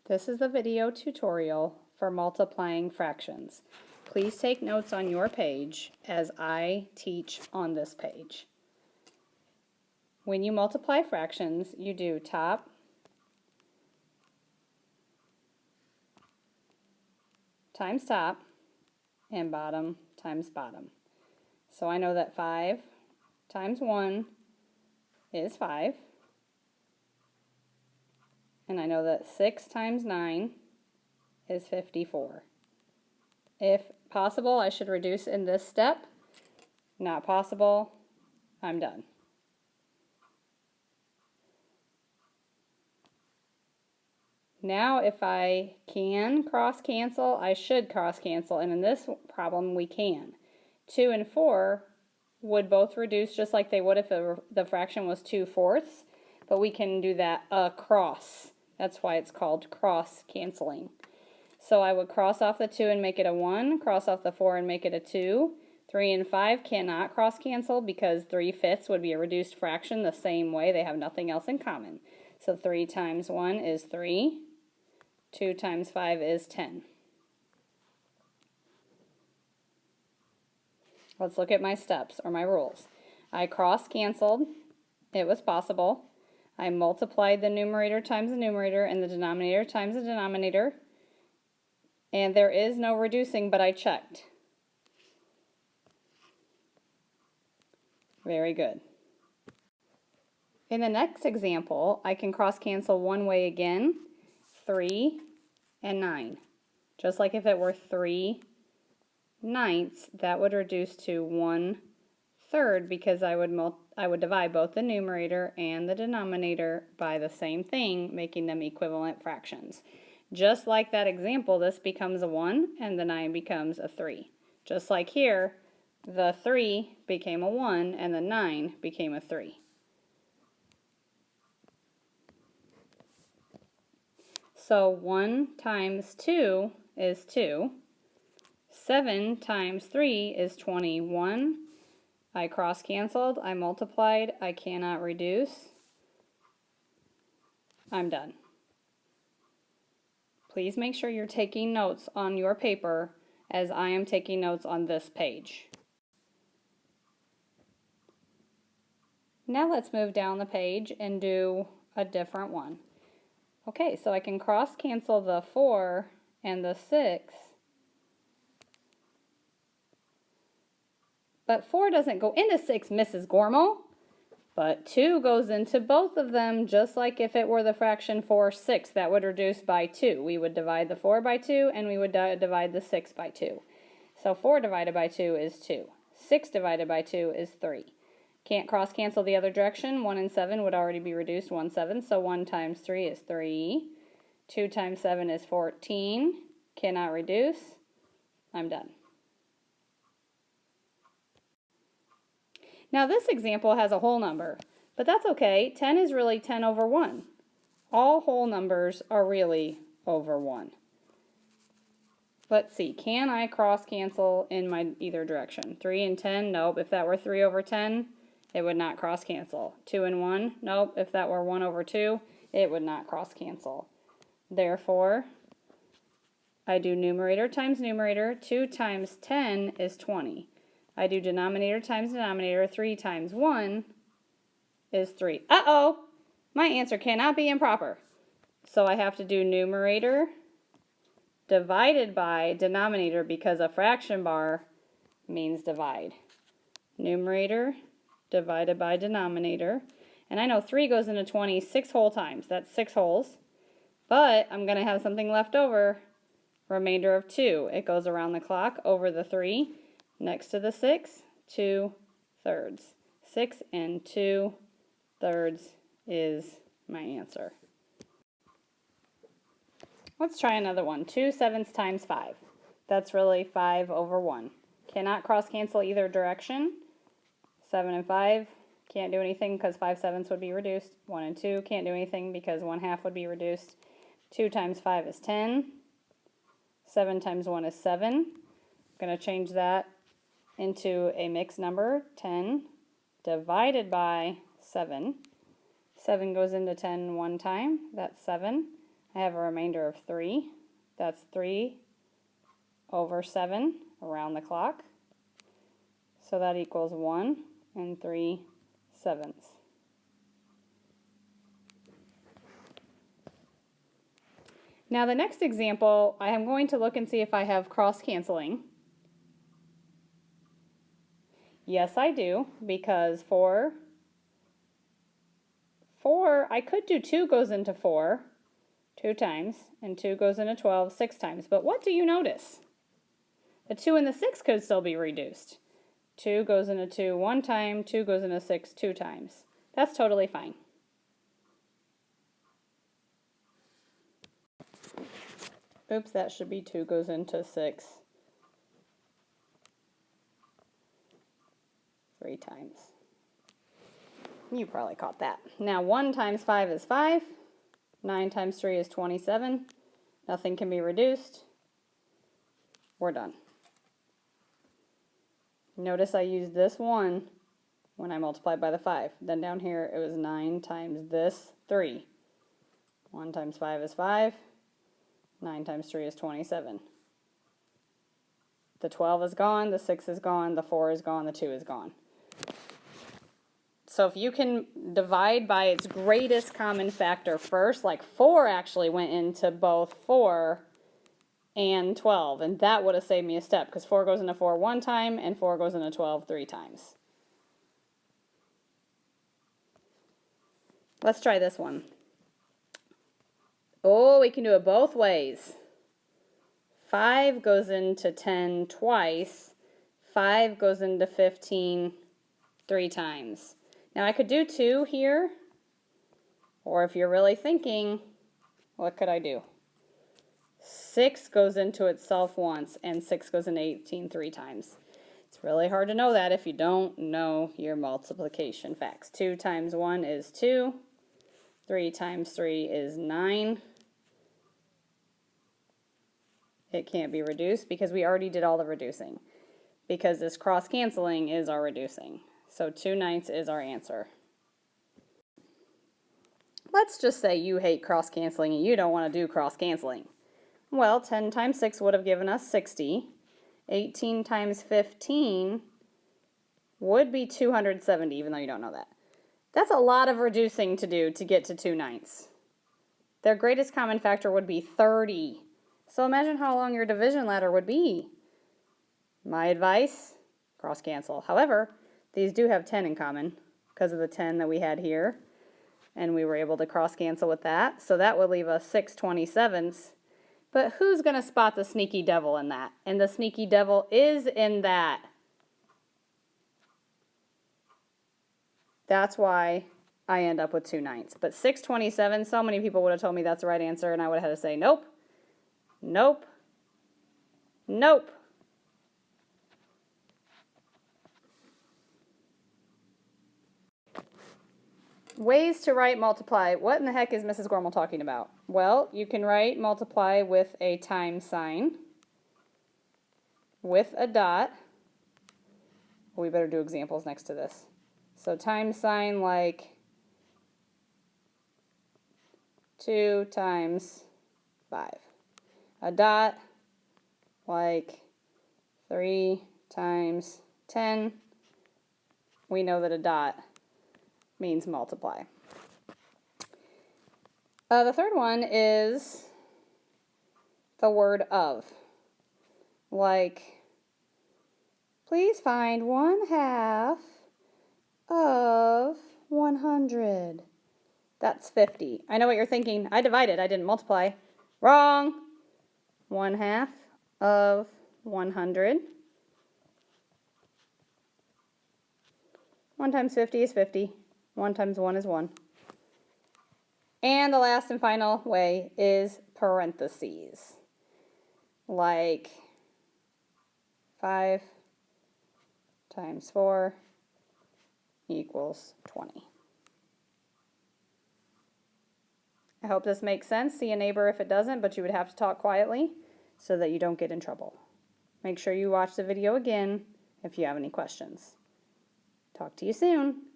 This is the video tutorial for multiplying fractions. Please take notes on your page as I teach on this page. When you multiply fractions, you do top times top and bottom times bottom. So I know that 5 times 1 is 5. And I know that 6 times 9 is 54. If possible, I should reduce in this step. Not possible, I'm done. Now if I can cross cancel, I should cross cancel, and in this problem we can. 2 and 4 would both reduce just like they would if the fraction was 2/4, but we can do that across. That's why it's called cross canceling. So I would cross off the 2 and make it a 1, cross off the 4 and make it a 2. 3 and 5 cannot cross cancel because 3/5 would be a reduced fraction the same way. They have nothing else in common. So 3 times 1 is 3. 2 times 5 is 10. Let's look at my steps or my rules. I cross canceled. It was possible. I multiplied the numerator times the numerator and the denominator times the denominator. And there is no reducing, but I checked. Very good. In the next example, I can cross cancel one way again, 3 and 9. Just like if it were 3/9, that would reduce to 1/3 because I would divide both the numerator and the denominator by the same thing, making them equivalent fractions. Just like that example, this becomes a 1 and the 9 becomes a 3. Just like here, the 3 became a 1 and the 9 became a 3. So 1 times 2 is 2. 7 times 3 is 21. I cross canceled, I multiplied, I cannot reduce. I'm done. Please make sure you're taking notes on your paper as I am taking notes on this page. Now let's move down the page and do a different one. Okay, so I can cross cancel the 4 and the 6. But 4 doesn't go into 6, Mrs. Gormel. But 2 goes into both of them, just like if it were the fraction 4/6. That would reduce by 2. We would divide the 4 by 2, and we would divide the 6 by 2. So 4 divided by 2 is 2. 6 divided by 2 is 3. Can't cross cancel the other direction. 1 and 7 would already be reduced 1/7, so 1 times 3 is 3. 2 times 7 is 14. Cannot reduce. I'm done. Now this example has a whole number, but that's okay. 10 is really 10 over 1. All whole numbers are really over 1. Let's see, can I cross cancel in my either direction? 3 and 10, nope. If that were 3 over 10, it would not cross cancel. 2 and 1, nope. If that were 1 over 2, it would not cross cancel. Therefore, I do numerator times numerator. 2 times 10 is 20. I do denominator times denominator. 3 times 1 is 3. Uh-oh! My answer cannot be improper. So I have to do numerator divided by denominator because a fraction bar means divide. Numerator divided by denominator. And I know 3 goes into 20 6 whole times. That's 6 wholes. But I'm going to have something left over. Remainder of 2. It goes around the clock over the 3. Next to the 6, 2/3. 6 and 2/3 is my answer. Let's try another one. 2/7 times 5. That's really 5 over 1. Cannot cross cancel either direction. 7 and 5 can't do anything because 5/7 would be reduced. 1 and 2 can't do anything because 1/2 would be reduced. 2 times 5 is 10. 7 times 1 is 7. I'm going to change that into a mixed number. 10 divided by 7. 7 goes into 10 one time. That's 7. I have a remainder of 3. That's 3 over 7 around the clock. So that equals 1 3/7. Now the next example, I am going to look and see if I have cross-canceling. Yes, I do, because 4, I could do 2 goes into 4 2 times, and 2 goes into 12 6 times. But what do you notice? The 2 and the 6 could still be reduced. 2 goes into 2 1 time, 2 goes into 6 2 times. That's totally fine. Oops, that should be 2 goes into 6 3 times. You probably caught that. Now 1 times 5 is 5. 9 times 3 is 27. Nothing can be reduced. We're done. Notice I used this 1 when I multiplied by the 5. Then down here it was 9 times this 3. 1 times 5 is 5. 9 times 3 is 27. The 12 is gone, the 6 is gone, the 4 is gone, the 2 is gone. So if you can divide by its greatest common factor first, like 4 actually went into both 4 and 12, and that would have saved me a step, because 4 goes into 4 1 time, and 4 goes into 12 3 times. Let's try this one. Oh, we can do it both ways. 5 goes into 10 twice. 5 goes into 15 3 times. Now I could do 2 here, or if you're really thinking, what could I do? 6 goes into itself once, and 6 goes into 18 3 times. It's really hard to know that if you don't know your multiplication facts. 2 times 1 is 2. 3 times 3 is 9. It can't be reduced because we already did all the reducing. Because this cross-canceling is our reducing. So 2/9 is our answer. Let's just say you hate cross-canceling and you don't want to do cross-canceling. Well, 10 times 6 would have given us 60. 18 times 15 would be 270, even though you don't know that. That's a lot of reducing to do to get to 2/9. Their greatest common factor would be 30. So imagine how long your division ladder would be. My advice, cross-cancel. However, these do have 10 in common because of the 10 that we had here. And we were able to cross-cancel with that. So that would leave us 6/27. But who's going to spot the sneaky devil in that? And the sneaky devil is in that. That's why I end up with 2/9. But 6/27, so many people would have told me that's the right answer, and I would have had to say, nope, nope, nope. Ways to write multiply. What in the heck is Mrs. Gormel talking about? Well, you can write multiply with a times sign, with a dot. We better do examples next to this. So times sign like 2 times 5. A dot like 3 times 10. We know that a dot means multiply. The third one is the word of. Like, please find 1/2 of 100. That's 50. I know what you're thinking. I divided, I didn't multiply. Wrong. 1/2 of 100. 1 times 50 is 50. 1 times 1 is 1. And the last and final way is parentheses. Like 5 times 4 equals 20. I hope this makes sense. See a neighbor if it doesn't, but you would have to talk quietly so that you don't get in trouble. Make sure you watch the video again if you have any questions. Talk to you soon.